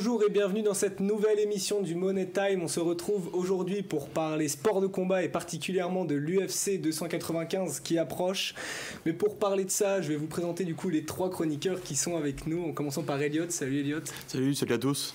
Bonjour et bienvenue dans cette nouvelle émission du Money Time. On se retrouve aujourd'hui pour parler sport de combat et particulièrement de l'UFC 295 qui approche. Mais pour parler de ça, je vais vous présenter du coup les trois chroniqueurs qui sont avec nous, en commençant par Elliot. Salut Elliot. Salut à tous.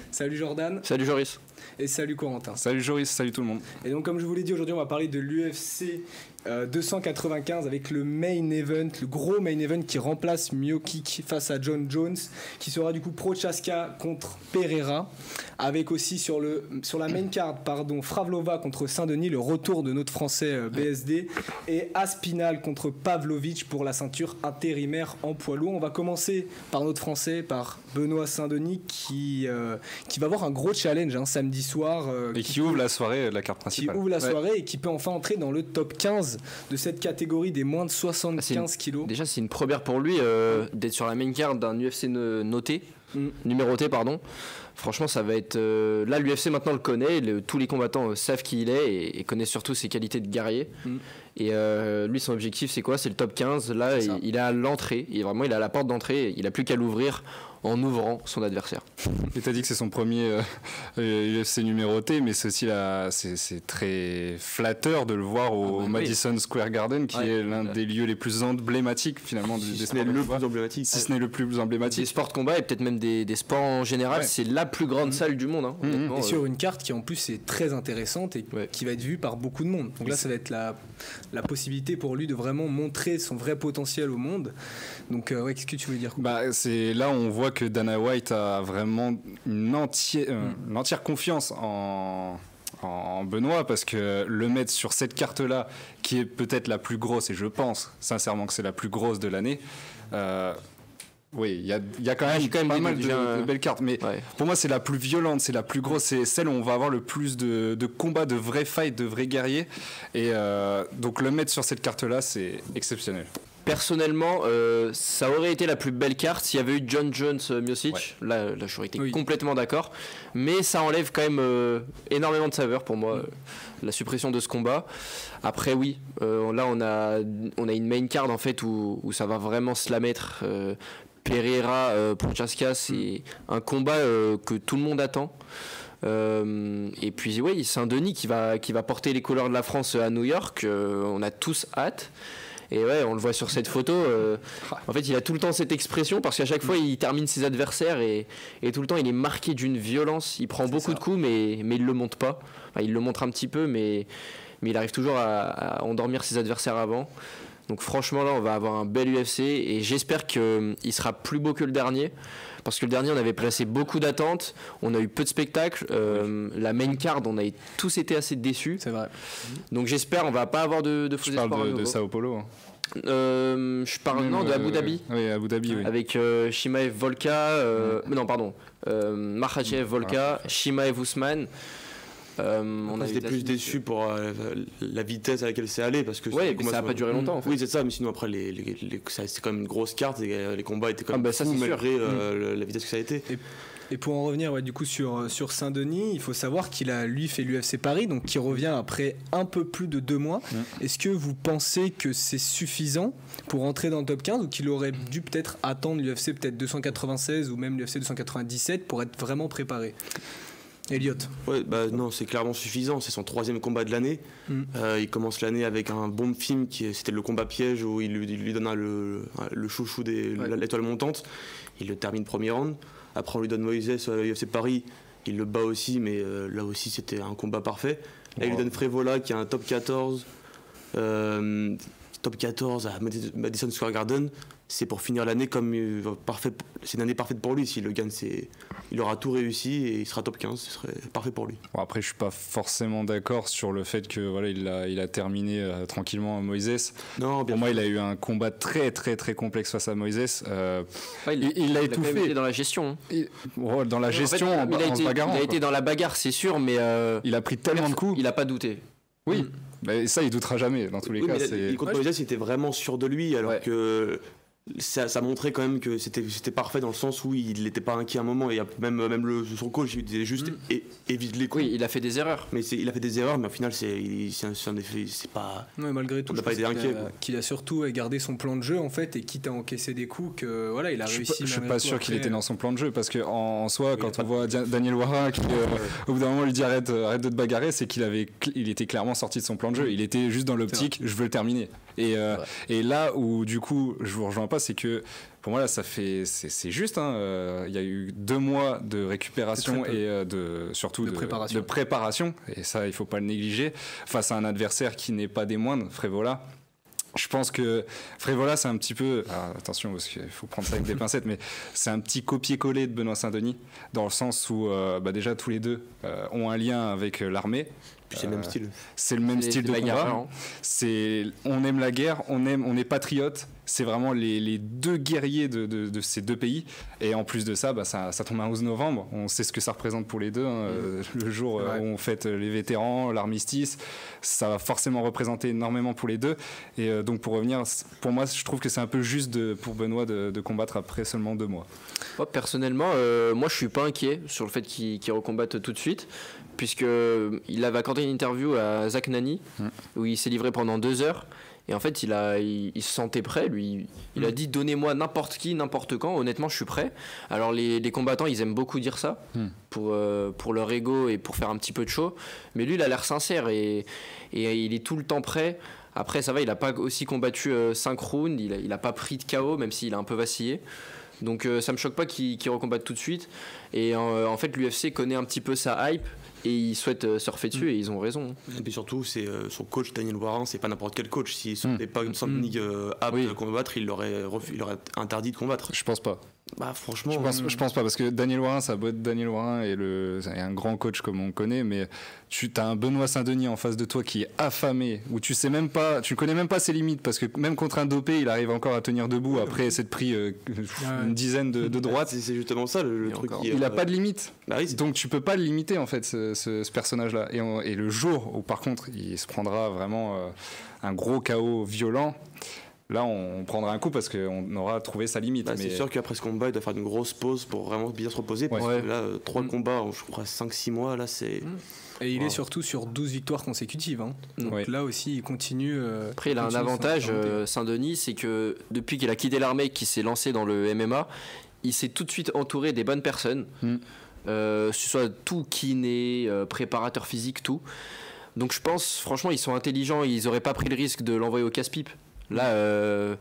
Salut Jordan. Salut Joris. Et salut Corentin. Salut Joris, salut tout le monde. Et donc comme je vous l'ai dit, aujourd'hui on va parler de l'UFC 295 avec le main event, le gros main event qui remplace Miocic face à John Jones, qui sera du coup Prochaska contre Pereira, avec aussi sur la main card Fravlova contre Saint-Denis, le retour de notre français BSD, et Aspinal contre Pavlovich pour la ceinture intérimaire en poids lourd. On va commencer par notre français, par Benoît Saint-Denis qui va avoir un gros challenge samedi soir. Et qui ouvre la soirée, la carte principale. Qui ouvre la soirée et qui peut enfin entrer dans le top 15 de cette catégorie des moins de 75 kilos. Déjà, c'est une première pour lui d'être sur la main card d'un UFC numéroté, pardon. Franchement, ça va être... là, l'UFC maintenant le connaît, tous les combattants savent qui il est et connaissent surtout ses qualités de guerrier. Et lui, son objectif, c'est quoi? C'est le top 15. Là, il est à l'entrée, il est à la porte d'entrée, il n'a plus qu'à l'ouvrir en ouvrant son adversaire. Et t'as dit que c'est son premier UFC numéroté, mais c'est aussi c'est très flatteur de le voir au Madison Square Garden, qui est l'un des lieux les plus emblématiques finalement des sports de combat. Si ce n'est le plus emblématique. Des sports de combat et peut-être même des sports en général, c'est la plus grande salle du monde. Et sur une carte qui en plus est très intéressante et qui va être vue par beaucoup de monde. Donc là, ça va être la possibilité pour lui de vraiment montrer son vrai potentiel au monde. Donc qu'est-ce que tu voulais dire? C'est là où on voit que Dana White a vraiment une entière confiance en Benoît, parce que le mettre sur cette carte-là, qui est peut-être la plus grosse, et je pense sincèrement que c'est la plus grosse de l'année, oui, il y a quand même pas mal de belles cartes, mais pour moi c'est la plus violente, c'est la plus grosse, c'est celle où on va avoir le plus de combats, de vrais fights, de vrais guerriers, et donc le mettre sur cette carte-là, c'est exceptionnel. Personnellement, ça aurait été la plus belle carte s'il y avait eu John Jones Miocic. Là, j'aurais été complètement d'accord. Mais ça enlève quand même énormément de saveur pour moi, la suppression de ce combat. Après, là, on a une main card en fait où ça va vraiment se la mettre. Pereira, Prochaska, c'est un combat que tout le monde attend. Et puis, Saint-Denis qui va porter les couleurs de la France à New York. On a tous hâte. Et on le voit sur cette photo. En fait, il a tout le temps cette expression parce qu'à chaque fois, il termine ses adversaires et tout le temps, il est marqué d'une violence. Il prend beaucoup de coups, mais il le monte pas. Enfin, il le montre un petit peu, mais il arrive toujours à endormir ses adversaires avant. Donc franchement, là, on va avoir un bel UFC et j'espère qu'il sera plus beau que le dernier. Parce que le dernier, on avait placé beaucoup d'attentes, on a eu peu de spectacles. La main card, on a tous été assez déçus. C'est vrai. Donc j'espère, on va pas avoir de faux espoirs. Je parle de Sao Paulo. Je parle de Abu Dhabi. Oui, Abu Dhabi, oui. Avec Chimaev Volka, Makhachev Volka, Chimaev Ousmane. On était plus déçus pour la vitesse à laquelle c'est allé, parce que mais ça n'a pas duré longtemps en fait. Oui, c'est ça, mais sinon après c'est quand même une grosse carte et les combats étaient quand même fous malgré la vitesse que ça a été. Et pour en revenir du coup sur Saint-Denis, il faut savoir qu'il a lui fait l'UFC Paris, donc qui revient après un peu plus de 2 mois. Est-ce que vous pensez que c'est suffisant pour entrer dans le top 15 ou qu'il aurait dû peut-être attendre l'UFC peut-être 296 ou même l'UFC 297 pour être vraiment préparé? Elliot. Non, c'est clairement suffisant. C'est son 3e combat de l'année. Il commence l'année avec un bon film c'était le combat piège où il lui donne le chouchou l'étoile montante. Il le termine premier round. Après, on lui donne Moïse à l'UFC Paris. Il le bat aussi, mais là aussi, c'était un combat parfait. Là, il lui donne Frevola qui a un top 14. Top 14 à Madison Square Garden. C'est pour finir l'année comme parfait. C'est une année parfaite pour lui. S'il le gagne, il aura tout réussi et il sera top 15. Ce serait parfait pour lui. Bon, après, je suis pas forcément d'accord sur le fait que il a terminé tranquillement à Moïse. Non, pour moi, il a eu un combat très très très complexe face à Moïse. Il a étouffé. Il a été dans la gestion. Dans la gestion, en bagarre. Il a été dans la bagarre, c'est sûr, mais il a pris tellement de coups. Il a pas douté. Oui. Mais ça, il doutera jamais. Dans tous les cas, contre Moïse, il était vraiment sûr de lui, alors que ça montrait quand même que c'était parfait dans le sens où il n'était pas inquiet à un moment, et même son coach il disait juste évite les coups. Oui, il a fait des erreurs. Mais il a fait des erreurs, mais au final c'est un effet, c'est pas. Ouais, malgré tout, on n'a pas été inquiet. Qu'il a surtout gardé son plan de jeu en fait, et quitte à encaisser des coups, que voilà, il a réussi. Je suis pas sûr qu'il était dans son plan de jeu, parce que en soi, quand on voit Daniel Warin qui au bout d'un moment lui dit arrête de te bagarrer, c'est qu'il était clairement sorti de son plan de jeu. Il était juste dans l'optique, je veux le terminer. Et là où du coup je vous rejoins pas, c'est que pour moi là c'est juste il y a eu 2 mois de récupération et surtout de préparation, et ça il faut pas le négliger face à un adversaire qui n'est pas des moindres, Frévola. Je pense que Frévola c'est un petit peu, attention parce qu'il faut prendre ça avec des pincettes, mais c'est un petit copier-coller de Benoît Saint-Denis, dans le sens où déjà tous les deux ont un lien avec l'armée. Puis c'est le même style. C'est le même style de combat. On aime la guerre, on est patriote. C'est vraiment les 2 guerriers de ces 2 pays. Et en plus de ça, ça tombe un 11 novembre. On sait ce que ça représente pour les deux. Le jour où on fête les vétérans, l'armistice, ça va forcément représenter énormément pour les deux. Et donc pour revenir, pour moi, je trouve que c'est un peu juste pour Benoît de combattre après seulement 2 mois. Moi, personnellement, moi je suis pas inquiet sur le fait qu'il recombatte tout de suite, puisqu'il avait accordé une interview à Zach Nani où il s'est livré pendant 2 heures. Et en fait, il se sentait prêt, lui. Il a dit donnez-moi n'importe qui, n'importe quand. Honnêtement, je suis prêt. Alors, les combattants, ils aiment beaucoup dire ça pour leur ego et pour faire un petit peu de show. Mais lui, il a l'air sincère et il est tout le temps prêt. Après, ça va, il n'a pas aussi combattu 5 rounds. Il n'a pas pris de KO, même s'il a un peu vacillé. Donc, ça me choque pas qu'il recombatte tout de suite. Et en fait, l'UFC connaît un petit peu sa hype. Et ils souhaitent surfer dessus, et ils ont raison. Et puis surtout, c'est son coach Daniel Warin, c'est pas n'importe quel coach. S'il n'était pas une Saint-Denis apte à combattre, il aurait interdit de combattre. Je pense pas. Franchement, je pense pas, parce que Daniel Warin, ça a beau être Daniel Warin et un grand coach comme on connaît, mais tu as un Benoît Saint-Denis en face de toi qui est affamé, où tu connais même pas ses limites, parce que même contre un dopé, il arrive encore à tenir debout après s'être pris une dizaine de droites. C'est justement ça le truc. Il a pas de limite, donc tu peux pas le limiter en fait, ce personnage-là. Et le jour où par contre il se prendra vraiment un gros KO violent, là on prendra un coup parce qu'on aura trouvé sa limite. C'est sûr qu'après ce combat il doit faire une grosse pause pour vraiment bien se reposer, parce que là 3 combats en je crois 5-6 mois, là c'est... Et il est surtout sur 12 victoires consécutives. Donc là aussi, il continue. Après, il a un avantage, Saint-Denis, c'est que depuis qu'il a quitté l'armée, qu'il s'est lancé dans le MMA, il s'est tout de suite entouré des bonnes personnes. Ce soit tout kiné, préparateur physique, tout. Donc je pense, franchement, ils sont intelligents, ils n'auraient pas pris le risque de l'envoyer au casse-pipe. Là,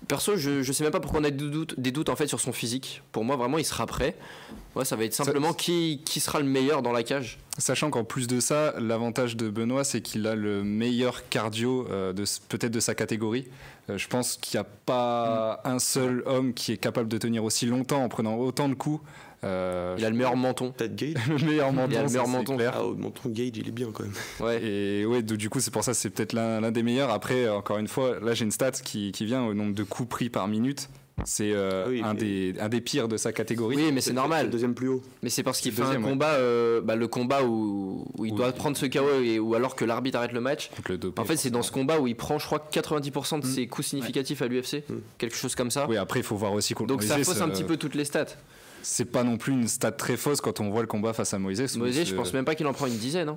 perso, je sais même pas pourquoi on a des doutes en fait sur son physique. Pour moi, vraiment, il sera prêt. Ça va être simplement qui sera le meilleur dans la cage. Sachant qu'en plus de ça, l'avantage de Benoît, c'est qu'il a le meilleur cardio peut-être de sa catégorie. Je pense qu'il n'y a pas un seul homme qui est capable de tenir aussi longtemps en prenant autant de coups. Il a le meilleur menton. Peut-être Gage. Le meilleur menton. Il a le meilleur menton. Au menton Gage, il est bien quand même. Ouais. Et du coup, c'est pour ça que c'est peut-être l'un des meilleurs. Après, encore une fois, là j'ai une stat qui vient au nombre de coups pris par minute. C'est un des pires de sa catégorie. Oui, mais c'est normal. Le deuxième plus haut. Mais c'est parce qu'il fait un combat, le combat où il doit prendre ce KO ou alors que l'arbitre arrête le match. Dopé, en fait, c'est dans ce combat où il prend, je crois, 90% de ses coups significatifs à l'UFC. Quelque chose comme ça. Oui, après, il faut voir aussi contre Donc Moïse, ça fausse un petit peu toutes les stats. C'est pas non plus une stat très fausse quand on voit le combat face à Moïse. Moïse, je pense même pas qu'il en prend une dizaine.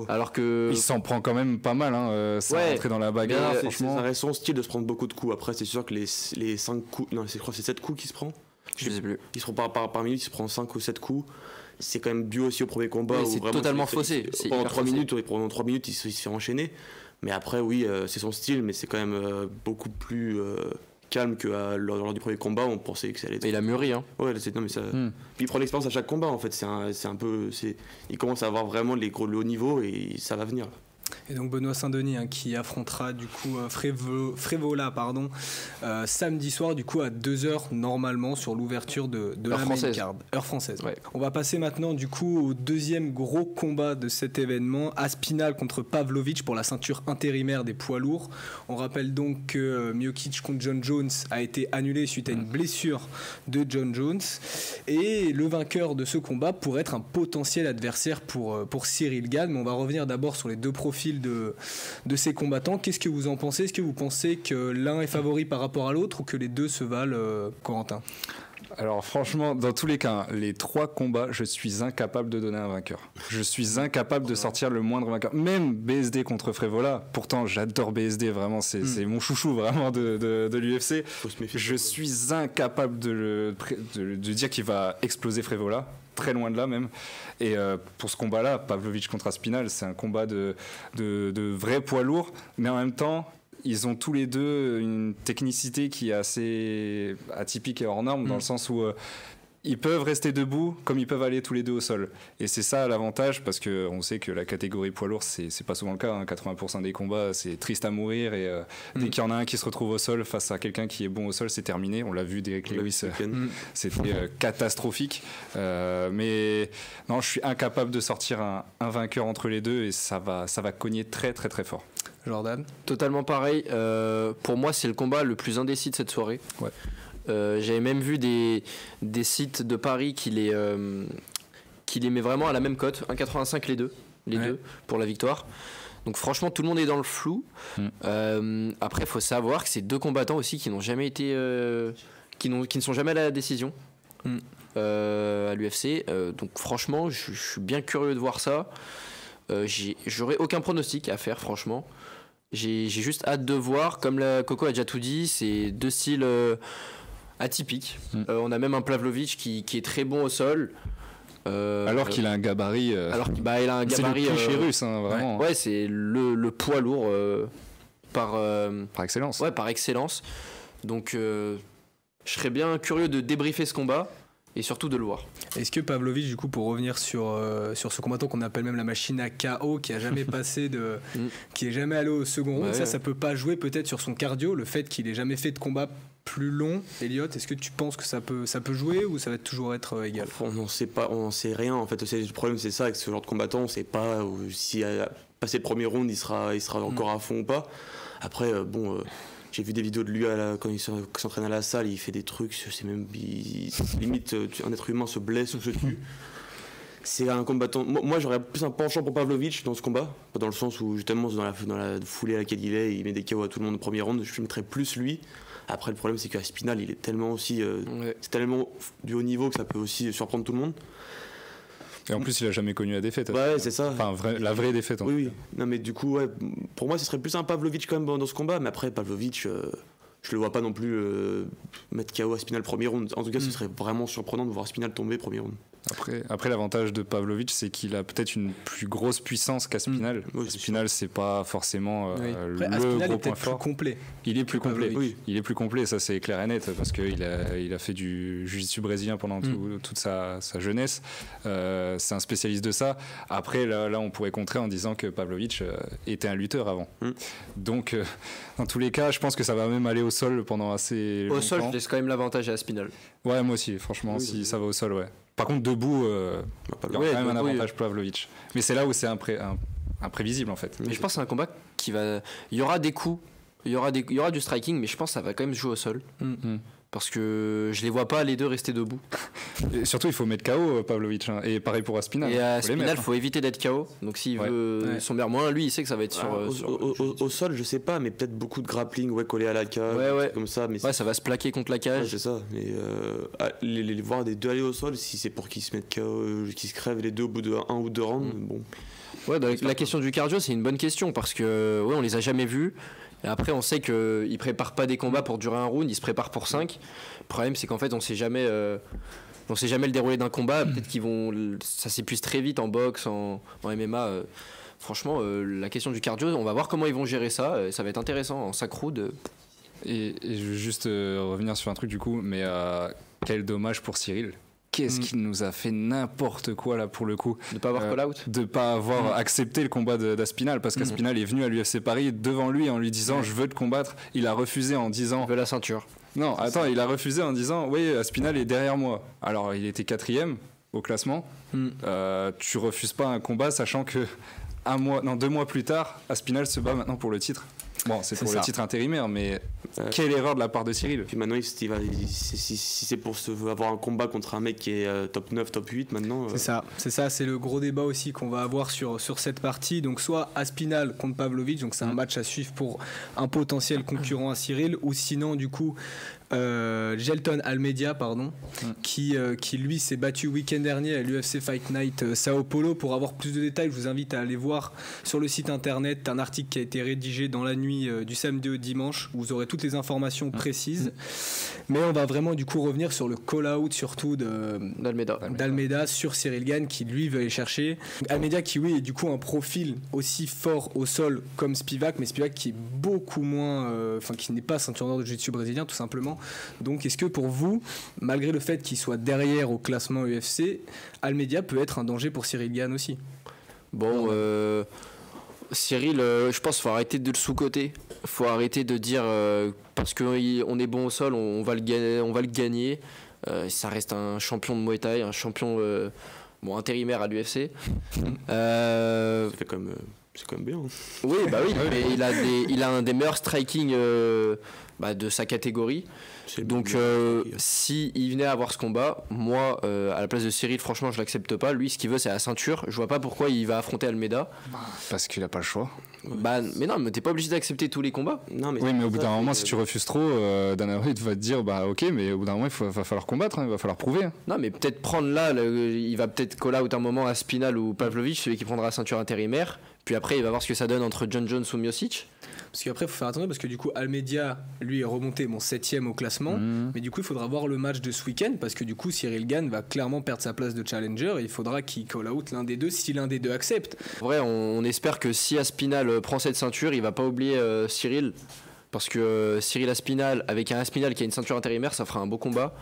Alors que il s'en prend quand même pas mal, sans rentrer dans la bagarre. Franchement, ça reste son style de se prendre beaucoup de coups. Après, c'est sûr que les 5 coups, non, je crois que c'est 7 coups qu'il se prend. Je sais plus. Il se prend par minute, il se prend 5 ou 7 coups. C'est quand même dû aussi au premier combat. Oui, c'est totalement faussé. Pendant 3 minutes, il se fait enchaîner. Mais après, oui, c'est son style, mais c'est quand même beaucoup plus calme que lors du premier combat. On pensait que ça allait être... Et il a mûri, hein. Ouais, non, mais ça... Puis il prend l'expérience à chaque combat, en fait. C'est un peu... Il commence à avoir vraiment le haut niveau et ça va venir. Et donc Benoît Saint-Denis qui affrontera du coup Frévola samedi soir du coup à 2h normalement sur l'ouverture de la main card, heure française. Ouais. On va passer maintenant du coup au deuxième gros combat de cet événement, Aspinall contre Pavlovich pour la ceinture intérimaire des poids lourds. On rappelle donc que Miocic contre John Jones a été annulé suite à une blessure de John Jones, et le vainqueur de ce combat pourrait être un potentiel adversaire pour Cyril Gane. Mais on va revenir d'abord sur les deux profils profil de ces combattants. Qu'est-ce que vous en pensez? Est-ce que vous pensez que l'un est favori par rapport à l'autre ou que les deux se valent, Corentin? Alors franchement, dans tous les cas, les 3 combats, je suis incapable de donner un vainqueur. Je suis incapable de sortir le moindre vainqueur. Même BSD contre Frévola, pourtant j'adore BSD, vraiment, c'est mon chouchou vraiment de l'UFC. Je suis incapable de dire qu'il va exploser Frévola. Très loin de là même. Et pour ce combat-là, Pavlovich contre Aspinall, c'est un combat de vrais poids lourds, mais en même temps, ils ont tous les deux une technicité qui est assez atypique et hors norme, dans le sens où ils peuvent rester debout comme ils peuvent aller tous les deux au sol. Et c'est ça l'avantage, parce qu'on sait que la catégorie poids lourd, c'est pas souvent le cas. 80% des combats, c'est triste à mourir. Et dès qu'il y en a un qui se retrouve au sol face à quelqu'un qui est bon au sol, c'est terminé. On l'a vu, Derrick Lewis, c'était catastrophique. Mais non, je suis incapable de sortir un vainqueur entre les deux, et ça va cogner très très très fort. Jordan? Totalement pareil. Pour moi, c'est le combat le plus indécis de cette soirée. Ouais. J'avais même vu des sites de paris qui les met vraiment à la même cote, 1,85 les deux pour la victoire. Donc franchement, tout le monde est dans le flou. Après, il faut savoir que c'est 2 combattants aussi qui n'ont jamais été, qui ne sont jamais allés à la décision à l'UFC. Donc franchement, je suis bien curieux de voir ça. J'aurais aucun pronostic à faire, franchement. J'ai juste hâte de voir. Comme Coco a déjà tout dit, c'est 2 styles atypiques. On a même un Pavlovich qui est très bon au sol. Alors qu'il a un gabarit. Il a un gabarit. C'est le cliché russe, vraiment. Ouais, c'est le poids lourd par excellence. Ouais, par excellence. Donc, je serais bien curieux de débriefer ce combat. Et surtout de le voir. Est-ce que Pavlovich, du coup, pour revenir sur ce combattant qu'on appelle même la machine à KO, qui a jamais passé qui est jamais allé au second round, ça peut pas jouer peut-être sur son cardio, le fait qu'il ait jamais fait de combat plus long. Elliot, est-ce que tu penses que ça peut jouer, ou ça va toujours être égal? On n'en sait pas, on n'en sait rien en fait. Le problème c'est ça, avec ce genre de combattant, on sait pas si à passer le premier round il sera encore à fond ou pas. Après j'ai vu des vidéos de lui quand il s'entraîne à la salle, il fait des trucs, c'est même limite un être humain se blesse ou se tue. C'est un combattant. Moi j'aurais plus un penchant pour Pavlovich dans ce combat, dans le sens où justement dans la foulée à laquelle il met des KO à tout le monde au premier round, je mettrais plus lui. Après le problème c'est qu'Aspinall il est tellement aussi c'est tellement du haut niveau que ça peut aussi surprendre tout le monde. Et en plus, il a jamais connu la défaite. Ouais, c'est ça. Enfin, la vraie défaite. Oui. Non, mais du coup, pour moi, ce serait plus un Pavlovich quand même dans ce combat. Mais après, Pavlovich, je le vois pas non plus mettre KO Aspinall premier round. En tout cas, ce serait vraiment surprenant de voir Aspinall tomber premier round. Après l'avantage de Pavlovich, c'est qu'il a peut-être une plus grosse puissance qu'Aspinall. Aspinall, c'est pas forcément le gros point fort. Complet. Il est plus complet. Oui. Il est plus complet, ça c'est clair et net, parce qu'il a fait du jiu-jitsu brésilien pendant toute sa jeunesse. C'est un spécialiste de ça. Après, là, on pourrait contrer en disant que Pavlovich était un lutteur avant. Donc, dans tous les cas, je pense que ça va même aller au sol pendant assez longtemps. Au sol, je laisse quand même l'avantage à Aspinall. Ouais, moi aussi, franchement, si ça va au sol, ouais. Par contre, debout, il y aura quand même un avantage Pavlovich. Mais c'est là où c'est imprévisible en fait. Mais je pense que c'est un combat qui va. Il y aura des coups, il y aura du striking, mais je pense que ça va quand même jouer au sol. Parce que je les vois pas les deux rester debout. Et surtout, il faut mettre KO Pavlovich, et pareil pour Aspinall. Et à Aspinall, il faut éviter d'être KO. Donc s'il veut somber moins, lui, il sait que ça va être au sol, je sais pas, mais peut-être beaucoup de grappling, collé à la cage, comme ça. Mais ça va se plaquer contre la cage. C'est ça. Mais les voir des deux aller au sol, si c'est pour qu'ils se mettent KO, qu'ils se crèvent les deux au bout de 1 ou 2 rounds, bon. Ouais, la question du cardio, c'est une bonne question parce que on les a jamais vus. Et après, on sait qu'ils ne préparent pas des combats pour durer un round, ils se préparent pour 5. Le problème, c'est qu'en fait, on ne sait jamais le déroulé d'un combat. Peut-être ça s'épuise très vite en boxe, en MMA. Franchement, la question du cardio, on va voir comment ils vont gérer ça. Ça va être intéressant en 5 rounds. Et je veux juste revenir sur un truc du coup, mais quel dommage pour Cyril. Qu'est-ce qu'il nous a fait n'importe quoi là pour le coup. De pas avoir call-out. De pas avoir accepté le combat d'Aspinall, parce qu'Aspinall est venu à l'UFC Paris devant lui en lui disant je veux te combattre. Il a refusé en disant je veux la ceinture. Non, attends, il a refusé en disant oui, Aspinall est derrière moi. Alors il était 4e au classement. Tu refuses pas un combat sachant que 2 mois plus tard, Aspinall se bat maintenant pour le titre. Bon, c'est pour le titre intérimaire, mais quelle erreur de la part de Cyril. Puis maintenant, si c'est pour avoir un combat contre un mec qui est top 9, top 8 maintenant... C'est le gros débat aussi qu'on va avoir sur cette partie. Donc soit Aspinal contre Pavlovich, donc c'est un match à suivre pour un potentiel concurrent à Cyril, ou sinon du coup Gelton Almeida qui lui s'est battu week-end dernier à l'UFC Fight Night Sao Paulo. Pour avoir plus de détails, je vous invite à aller voir sur le site internet un article qui a été rédigé dans la nuit du samedi au dimanche où vous aurez toutes les informations précises. Mais on va vraiment du coup revenir sur le call-out surtout d'Almeida sur Cyril Gane qui lui veut aller chercher. Almeida qui oui est du coup un profil aussi fort au sol comme Spivak, mais Spivak qui est beaucoup moins qui n'est pas ceinture noire de jiu-jitsu brésilien tout simplement. Donc est-ce que pour vous, malgré le fait qu'il soit derrière au classement UFC, Almeida peut être un danger pour Cyril Gane aussi? Bon, Cyril, je pense qu'il faut arrêter de le sous-coter. Il faut arrêter de dire parce qu'on est bon au sol, on va le gagner. Ça reste un champion de Muay Thai, un champion intérimaire à l'UFC. C'est quand même bien. Oui, mais il a un des meilleurs striking de sa catégorie. Donc si il venait à avoir ce combat, moi à la place de Cyril, franchement je l'accepte pas. Lui ce qu'il veut c'est la ceinture. Je vois pas pourquoi il va affronter Almeida. Parce qu'il a pas le choix. Mais non, mais t'es pas obligé d'accepter tous les combats. Non, mais au bout d'un moment si tu refuses trop, Dana White va te dire ok, mais au bout d'un moment il va falloir combattre, il va falloir prouver. Non mais peut-être prendre là, il va peut-être call out un moment à Spinal ou Pavlovich, celui qui prendra la ceinture intérimaire. Puis après il va voir ce que ça donne entre John Jones ou Miocic. Parce qu'après il faut faire attention parce que du coup Almeida lui est remonté 7ème au classement, mais du coup il faudra voir le match de ce week-end parce que du coup Cyril Gane va clairement perdre sa place de challenger et il faudra qu'il call out l'un des deux si l'un des deux accepte. En vrai on espère que si Aspinal prend cette ceinture il va pas oublier Cyril. Parce que Cyril Aspinal, avec un Aspinal qui a une ceinture intérimaire, ça fera un beau combat.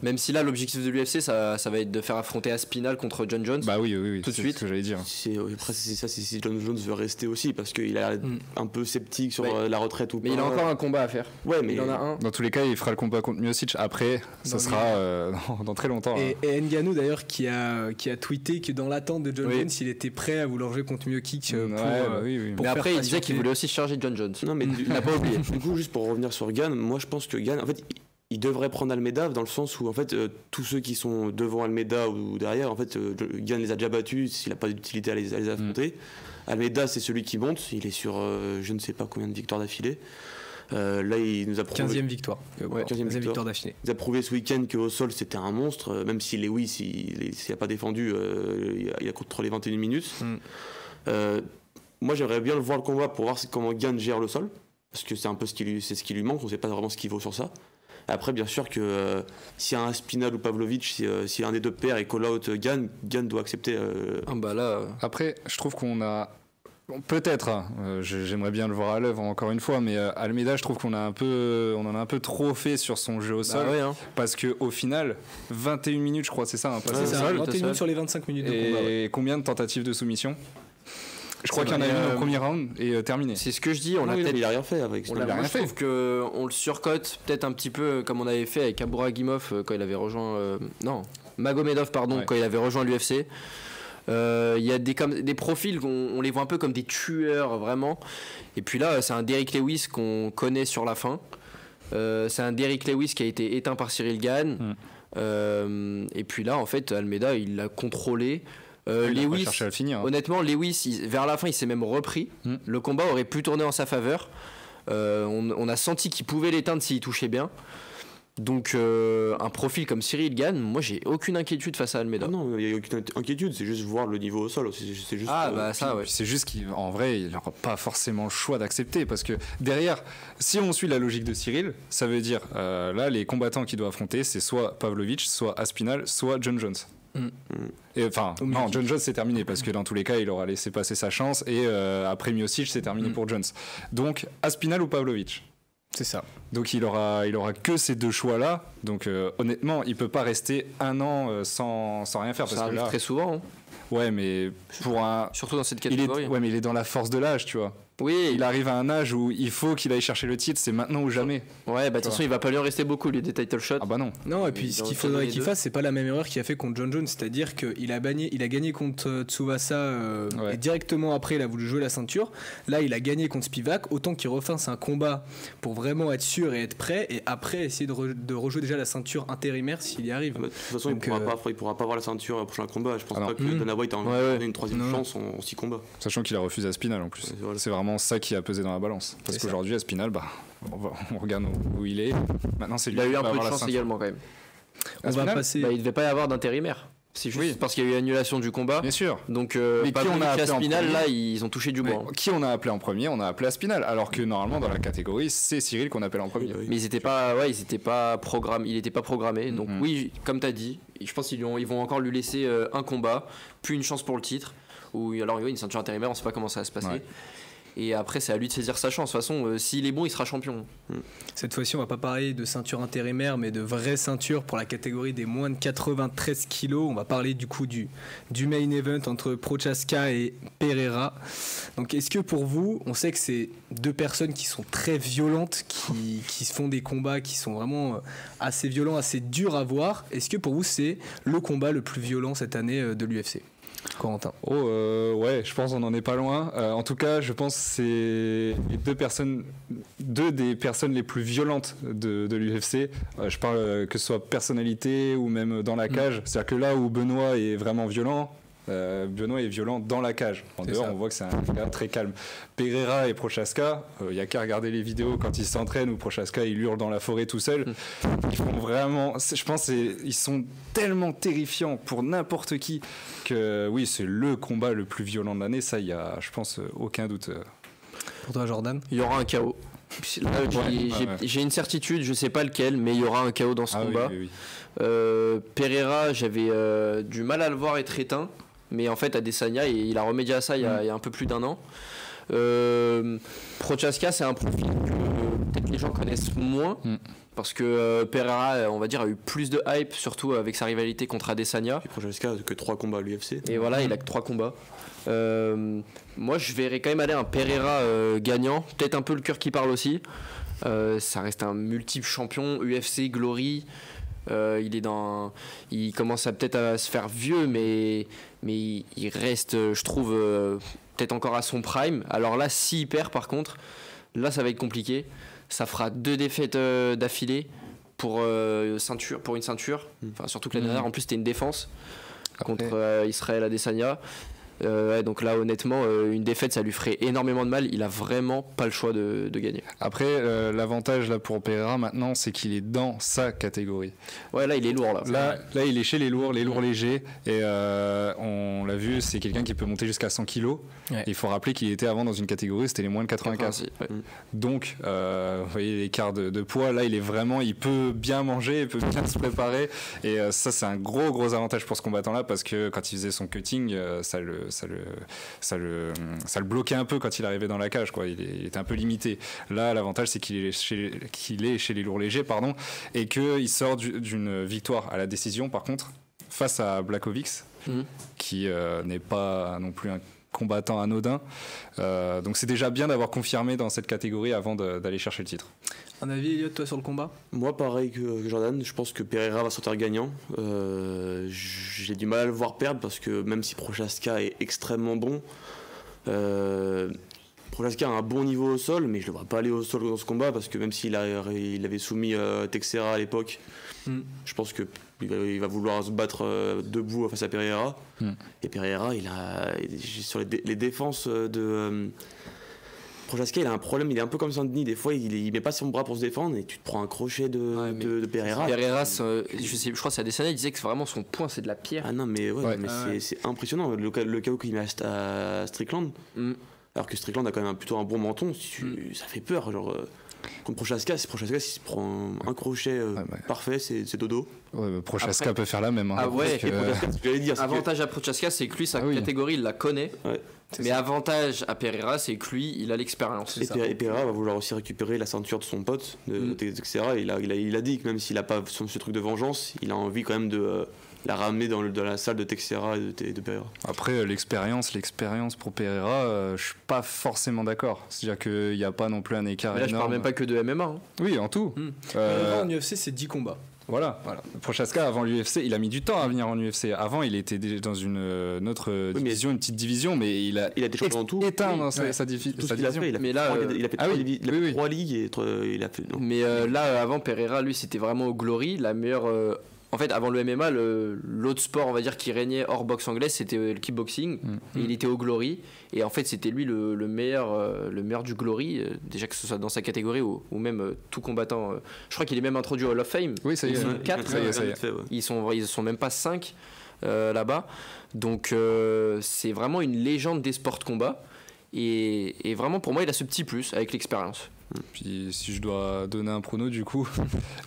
Même si là, l'objectif de l'UFC, ça va être de faire affronter Aspinal contre John Jones. Bah oui, tout de suite. Ce que j'allais dire. Après, c'est ça, c'est si John Jones veut rester aussi, parce qu'il est un peu sceptique sur la retraite ou pas. Mais il a encore un combat à faire. Ouais, mais il en a un. Dans tous les cas, il fera le combat contre Miocic. Après, ça sera dans très longtemps. Et Ngannou d'ailleurs qui a tweeté que dans l'attente de John Jones, il était prêt à vouloir jouer contre Miocic mais après, il disait qu'il voulait aussi charger John Jones. Non, mais il n'a pas oublié. Du coup, juste pour revenir sur Gane, moi je pense que Gane, en fait, il devrait prendre Almeida dans le sens où en fait tous ceux qui sont devant Almeida ou derrière, en fait, Gane les a déjà battus, s'il n'a pas d'utilité à les affronter. Almeida c'est celui qui monte, il est sur je ne sais pas combien de victoires d'affilée. Là il nous a prouvé 15e victoire. 15e victoire d'affilée. Il a prouvé ce week-end qu'au sol c'était un monstre, même si Lewis s'il n'a pas défendu, il a contrôlé 21 minutes. Moi j'aimerais bien le voir le combat pour voir comment Gane gère le sol. Parce que c'est un peu ce qui lui manque, on ne sait pas vraiment ce qu'il vaut sur ça. Après, bien sûr que s'il y a un Spinal ou Pavlovich, si un des deux perd et call out Gane doit accepter. Après, je trouve qu'on a. Peut-être, j'aimerais bien le voir à l'œuvre encore une fois, mais Almeida, je trouve qu'on en a un peu trop fait sur son jeu au sol. Parce qu'au final, 21 minutes, je crois, c'est ça, c'est ça, 21 minutes sur les 25 minutes de combat. Et combien de tentatives de soumission? Je crois qu'il y en a eu au premier round et terminé. C'est ce que je dis, il a rien fait avec ça. Je trouve qu'on le surcote peut-être un petit peu comme on avait fait avec Aburagimov quand il avait rejoint Magomedov quand il avait rejoint l'UFC. Il y a des profils on les voit un peu comme des tueurs vraiment. Et puis là c'est un Derrick Lewis qu'on connaît sur la fin. C'est un Derrick Lewis qui a été éteint par Cyril Gane. Et puis là en fait Almeida il l'a contrôlé. Lewis, à le finir, honnêtement, Lewis, vers la fin, il s'est même repris. Le combat aurait pu tourner en sa faveur. On a senti qu'il pouvait l'éteindre s'il touchait bien. Donc, un profil comme Cyril Gane, moi, j'ai aucune inquiétude face à Almeida. Non, il n'y a aucune inquiétude, c'est juste voir le niveau au sol. C'est juste c'est juste qu'en vrai, il n'aura pas forcément le choix d'accepter. Parce que derrière, si on suit la logique de Cyril, ça veut dire là, les combattants qu'il doit affronter, c'est soit Pavlovich, soit Aspinal, soit John Jones. Et John Jones c'est terminé parce que dans tous les cas il aura laissé passer sa chance et après Miocic c'est terminé pour Jones. Donc Aspinal ou Pavlovich, c'est ça. Donc il aura que ces deux choix là. Donc honnêtement il peut pas rester un an sans rien faire. Ça arrive très souvent. Ouais, mais surtout dans cette catégorie. Mais il est dans la force de l'âge, tu vois. Oui. Il arrive à un âge où il faut qu'il aille chercher le titre, c'est maintenant ou jamais. Ouais, bah de toute façon, il va pas lui en rester beaucoup, lui, des title shots. Ah bah non. Non, et puis ce qu'il faudrait qu'il fasse, c'est pas la même erreur qu'il a fait contre John Jones, c'est-à-dire qu'il a gagné contre Tsubasa et directement après, il a voulu jouer la ceinture. Là, il a gagné contre Spivak, autant qu'il refasse un combat pour vraiment être sûr et être prêt, et après essayer de rejouer déjà la ceinture intérimaire s'il y arrive. De toute façon, il pourra pas avoir la ceinture au prochain combat. Je pense pas que Dana White a donné une troisième chance en 6 combats. Sachant qu'il a refusé Aspinall en plus. C'est vraiment ça qui a pesé dans la balance. Parce qu'aujourd'hui, Aspinall, on regarde où il est. Maintenant, c'est lui. Il a eu un peu de chance également quand même. On va passer. Il devait pas y avoir d'intérimaire. C'est juste parce qu'il y a eu annulation du combat. Bien sûr. Donc, mais qui on a appelé Aspinall, là, ils ont touché du bois. Qui on a appelé en premier? On a appelé Aspinall. Alors que normalement, dans la catégorie, c'est Cyril qu'on appelle en premier. Mais ils étaient pas programmés. Il était pas programmé. Donc, oui, comme tu as dit, je pense qu'ils vont encore lui laisser un combat, puis une chance pour le titre. Ou alors, une ceinture intérimaire, on sait pas comment ça va se passer. Ouais. Et après, c'est à lui de saisir sa chance. De toute façon, s'il est bon, il sera champion. Cette fois-ci, on va pas parler de ceinture intérimaire, mais de vraie ceinture pour la catégorie des moins de 93 kilos. On va parler du coup du main event entre Prochaska et Pereira. Donc, est-ce que pour vous, on sait que c'est deux personnes qui sont très violentes, qui font des combats qui sont vraiment assez violents, assez durs à voir. Est-ce que pour vous, c'est le combat le plus violent cette année de l'UFC? Corentin. Ouais, je pense qu'on en est pas loin. En tout cas, je pense que c'est deux des personnes les plus violentes de l'UFC. Je parle que ce soit personnalité ou même dans la cage. C'est-à-dire que là où Benoît est vraiment violent, Benoît est violent dans la cage. En dehors, on voit que c'est un gars très calme. Pereira et Prochaska, il n'y a qu'à regarder les vidéos quand ils s'entraînent où Prochaska il hurle dans la forêt tout seul. Ils font vraiment, je pense, ils sont tellement terrifiants pour n'importe qui que oui, c'est le combat le plus violent de l'année. Ça, il y a, je pense, aucun doute. Pour toi, Jordan, il y aura un KO. Là, j'ai une certitude, je sais pas lequel, mais il y aura un KO dans ce combat. Oui. Pereira, j'avais du mal à le voir être éteint. Mais en fait, Adesanya, il a remédié à ça il y a un peu plus d'un an. Prochaska, c'est un profil que peut-être les gens connaissent moins. Parce que Pereira, on va dire, a eu plus de hype, surtout avec sa rivalité contre Adesanya. Et Prochaska a que 3 combats à l'UFC. Et voilà, il a que 3 combats. Moi, je verrais quand même aller un Pereira gagnant. Peut-être un peu le cœur qui parle aussi. Ça reste un multiple champion, UFC, Glory. Il commence peut-être à se faire vieux, mais il reste, je trouve, peut-être encore à son prime. Alors là, s'il perd, par contre, là, ça va être compliqué. Ça fera 2 défaites d'affilée pour une ceinture. Enfin, surtout que la dernière, en plus, c'était une défense contre Israël Adesanya. Donc là, honnêtement, une défaite, ça lui ferait énormément de mal. Il a vraiment pas le choix de gagner. Après, l'avantage là pour Pereira maintenant, c'est qu'il est dans sa catégorie. Ouais, là, il est lourd. Là, il est chez les lourds légers. Et on l'a vu, c'est quelqu'un qui peut monter jusqu'à 100 kilos. Ouais. Il faut rappeler qu'il était avant dans une catégorie, c'était les moins de 95. Ouais. Donc, vous voyez l'écart de poids. Là, il peut bien manger, il peut bien se préparer. Et ça, c'est un gros avantage pour ce combattant-là parce que quand il faisait son cutting, ça le bloquait un peu quand il arrivait dans la cage, quoi. Il était un peu limité. Là, l'avantage, c'est qu'il est chez les lourds légers, et qu'il sort d'une victoire à la décision, par contre, face à Blachowicz, qui n'est pas non plus un combattant anodin. Donc c'est déjà bien d'avoir confirmé dans cette catégorie avant d'aller chercher le titre. Un avis, Elliot, toi, sur le combat? Moi, pareil que Jordan, je pense que Pereira va sortir gagnant. J'ai du mal à le voir perdre parce que même si Prochaska est extrêmement bon, Prochaska a un bon niveau au sol, mais je le vois pas aller au sol dans ce combat parce que même s'il avait soumis Teixeira à l'époque, je pense que il va vouloir se battre debout face à Pereira. Et Pereira, sur les défenses de Prochaska, il a un problème, il est un peu comme Saint-Denis, des fois il met pas son bras pour se défendre et tu te prends un crochet de Pereira. Pereira, je crois que c'est Adesanya, il disait que vraiment son poing c'est de la pierre. Ah non, mais c'est impressionnant le KO qu'il met à Strickland. Alors que Strickland a quand même plutôt un bon menton, ça fait peur. Genre, contre Prochaska, s'il se prend un crochet parfait, c'est dodo. Ouais, Prochaska peut faire la même. Ah ouais, dire, avantage à Prochaska, c'est que lui, sa catégorie, il la connaît. Ouais. Mais avantage à Pereira, c'est que lui, il a l'expérience. Et Pereira va vouloir aussi récupérer la ceinture de son pote, etc. Il a dit que même s'il n'a pas ce truc de vengeance, il a envie quand même de l'a ramené dans la salle de Teixeira et de Pereira. Après, l'expérience pour Pereira, je suis pas forcément d'accord. C'est-à-dire qu'il n'y a pas non plus un écart là, énorme. je parle même pas que de MMA. Hein. Oui, en tout. En UFC, c'est 10 combats. Voilà. Prochaska, avant l'UFC, il a mis du temps à venir en UFC. Avant, il était dans une autre division, une petite division, mais il a été champion en tout. Éteint dans sa division. Il a fait 3 ligues et il a fait. Non. Mais là, avant Pereira, lui, c'était vraiment au Glory, la meilleure. En fait, avant le MMA, l'autre sport, on va dire, qui régnait hors boxe anglaise, c'était le kickboxing. Et il était au Glory. Et en fait, c'était lui le meilleur du Glory, déjà que ce soit dans sa catégorie ou même tout combattant. Je crois qu'il est même introduit au Hall of Fame. Oui, ça y est. Ils sont 4. Ils sont même pas 5 là-bas. Donc, c'est vraiment une légende des sports de combat. Et vraiment, pour moi, il a ce petit plus avec l'expérience. Puis si je dois donner un prono, du coup,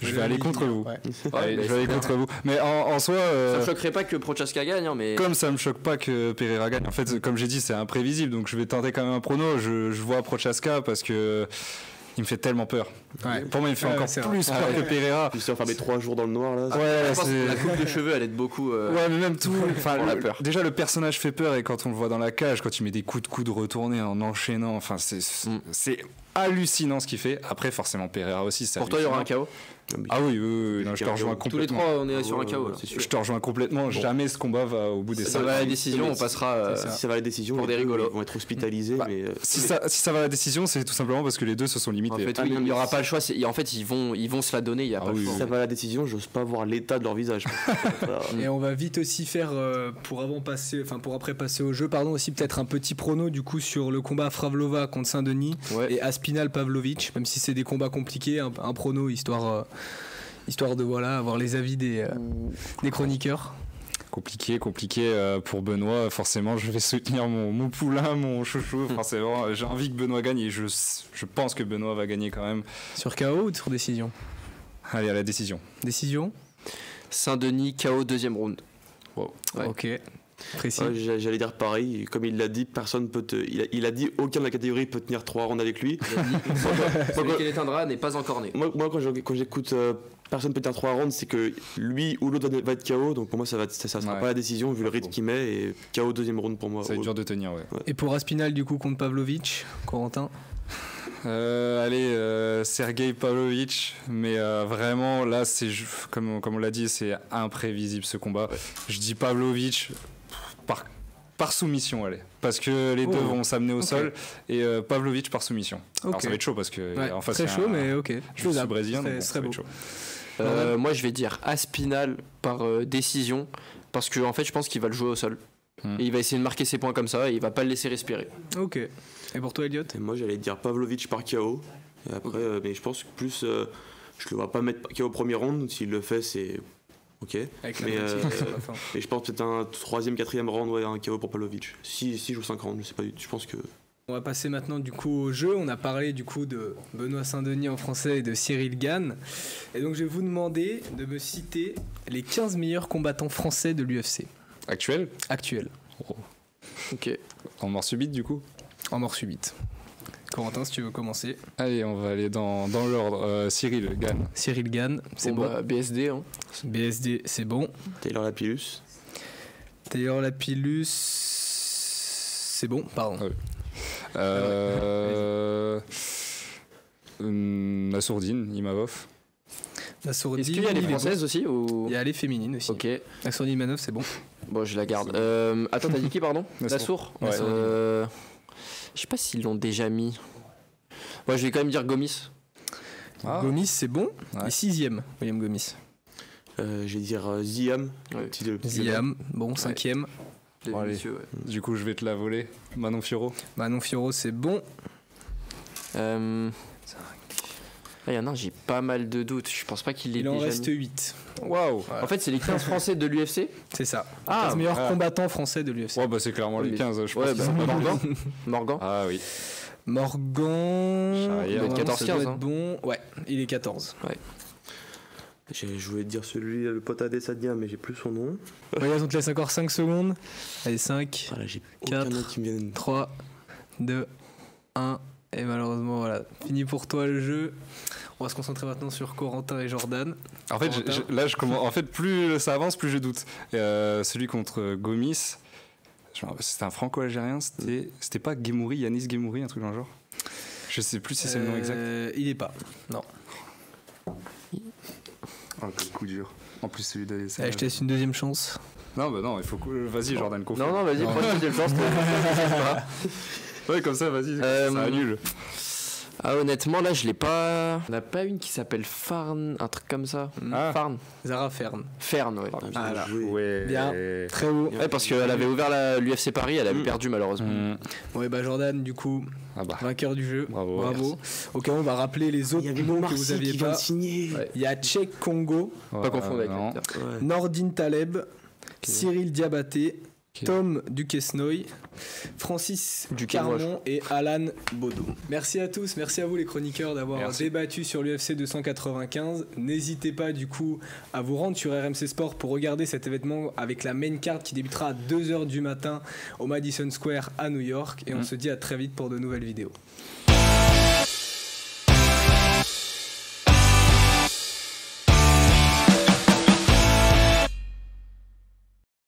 je vais aller contre vous. Ouais. Allez, je vais aller contre vous. Mais en soi, ça me choquerait pas que Prochaska gagne, hein, mais comme ça me choque pas que Pereira gagne. En fait, comme j'ai dit, c'est imprévisible, donc je vais tenter quand même un prono. Je vois Prochaska parce que il me fait tellement peur. Ouais. Pour moi, il me fait encore plus peur que Pereira. Tu sais, enfermer 3 jours dans le noir là. Ouais, je pense que la coupe de cheveux, elle aide beaucoup. Ouais, mais même tout. Enfin, déjà le personnage fait peur et quand on le voit dans la cage, quand il met des coups de coude retournés en enchaînant, enfin c'est hallucinant ce qu'il fait. Après, forcément, Pereira aussi. Pour toi, il y aura un KO. Ah oui, non, je te rejoins complètement. Tous les trois, on est sur un KO, c'est sûr. Je te rejoins complètement. Bon. Jamais ce combat va au bout des 5. Ça va à la décision, on passera. Si ça va à la décision, pour des rigolos. Ils vont être hospitalisés. Mais si ça va à la décision, c'est tout simplement parce que les deux se sont limités. En fait, il n'y aura pas le choix. En fait, ils vont se la donner. Il y a pas le choix. Si ça va à la décision, j'ose pas voir l'état de leur visage. Et on va vite aussi faire pour après passer au jeu, aussi peut-être un petit prono du coup sur le combat Fravlova contre Saint-Denis et Aspinal Pavlovic, même si c'est des combats compliqués, un prono histoire de avoir les avis des chroniqueurs. Compliqué pour Benoît. Forcément, je vais soutenir mon poulain, mon chouchou. Forcément, j'ai envie que Benoît gagne et je pense que Benoît va gagner quand même. Sur KO ou sur décision ? Allez, à la décision. Décision ? Saint-Denis, KO, deuxième round. Wow. Ouais. Ok. Précis. J'allais dire pareil, comme il l'a dit, personne peut il a dit aucun de la catégorie peut tenir 3 rounds avec lui. Celui qui l'éteindra n'est pas encore né. Moi quand j'écoute personne peut tenir 3 rounds, c'est que lui ou l'autre va être KO, donc pour moi ça sera pas la décision vu le rythme qu'il met, et KO deuxième round pour moi. Ça va être dur de tenir, ouais. Et pour Aspinal du coup contre Pavlovic, Corentin Sergei Pavlovic, mais vraiment là comme on l'a dit, c'est imprévisible ce combat. Je dis Pavlovic par soumission, allez, parce que les deux vont s'amener au sol, et Pavlovic par soumission. Alors ça va être chaud parce que en face très chaud, mais ok. Je suis brésilien, donc ça va être chaud. Moi je vais dire Aspinal par décision, parce que en fait je pense qu'il va le jouer au sol. Et il va essayer de marquer ses points comme ça et il va pas le laisser respirer. Ok. Et pour toi, Elliot ? Et moi j'allais dire Pavlovic par KO. Et après, mais je pense que plus je le vois pas mettre KO au premier round. S'il le fait, c'est ok. Mais je pense peut-être un 3e, 4e round, un KO pour Pavlovic. Si joue 5 rounds, je sais pas. Je pense que. On va passer maintenant du coup au jeu. On a parlé du coup de Benoît Saint-Denis en français et de Cyril Gane. Et donc je vais vous demander de me citer les 15 meilleurs combattants français de l'UFC. Actuel. Oh. Ok. En mort subite du coup. En mort subite. Corentin, si tu veux commencer. Allez, on va aller dans l'ordre. Cyril Gane. Cyril Gane, c'est bon. BSD. Hein. BSD, c'est bon. Taylor Lapillus, c'est bon, pardon. Nassourdine Imavov. Nassourdine. Est-ce qu'il y a les françaises aussi ou... Il y a les féminines aussi. Ok. Nassourdine Imanov, c'est bon. Bon, je la garde. Attends, t'as dit qui, pardon ? Nassour. Ouais. Je sais pas s'ils l'ont déjà mis. Moi, je vais quand même dire Gomis. Gomis, c'est bon. Et 6e, William Gomis. je vais dire Ziam. Ziam, bon, 5e. Bon, allez. Du coup, je vais te la voler. Manon Fiorot. Manon Fiorot, c'est bon. Il y en a un, j'ai pas mal de doutes. Je pense pas qu'il l'ait déjà mis. Il en reste 8. Waouh. Voilà. En fait, c'est les 15 Français de l'UFC. C'est ça. 15 meilleurs combattants français de l'UFC. Ouais, bah c'est clairement les 15. Je pense Morgan. Ah oui. Morgan. Il doit être 14-15. Hein. Bon. Ouais, il est 14. Ouais. Je voulais dire celui, le pote Adesanya, mais j'ai plus son nom. Regarde, on te laisse encore 5 secondes. Allez, 5, voilà, j'ai 4, 3, 2, 1. Et malheureusement, voilà, fini pour toi le jeu. On va se concentrer maintenant sur Corentin et Jordan. En fait, là, je commence. En fait, plus ça avance, plus je doute. Celui contre Gomis, c'était un franco-algérien. C'était pas Guémouri, Yanis Guémouri, un truc dans le genre. Je sais plus si c'est le nom exact. Il est pas. Non. Oh, quel coup dur. En plus, celui d'aller. Je te laisse une deuxième chance. Non, bah non, il faut que. Vas-y, Jordan, confirme. Non, vas-y, prends une deuxième chance. Ouais, comme ça, vas-y, ça annule. Ah, honnêtement, là, je l'ai pas. On n'a pas une qui s'appelle Farn, un truc comme ça. Farn. Zara Fern. Fern, ouais. Ah là. Ouais. Bien, très beau. Ouais, parce qu'elle avait ouvert l'UFC Paris, elle avait perdu malheureusement. Ouais, bah Jordan, du coup, vainqueur du jeu. Bravo. Au cas où, on va rappeler les autres noms que vous aviez pas. Il y a Tchèque Congo, pas confondre avec Nordin Taleb, Cyril Diabaté, Tom Duquesnoy, Francis Carmon et Alan Baudot. Merci à tous, merci à vous les chroniqueurs d'avoir débattu sur l'UFC 295. N'hésitez pas du coup à vous rendre sur RMC Sport pour regarder cet événement avec la main card qui débutera à 2h du matin au Madison Square à New York. Et on se dit à très vite pour de nouvelles vidéos.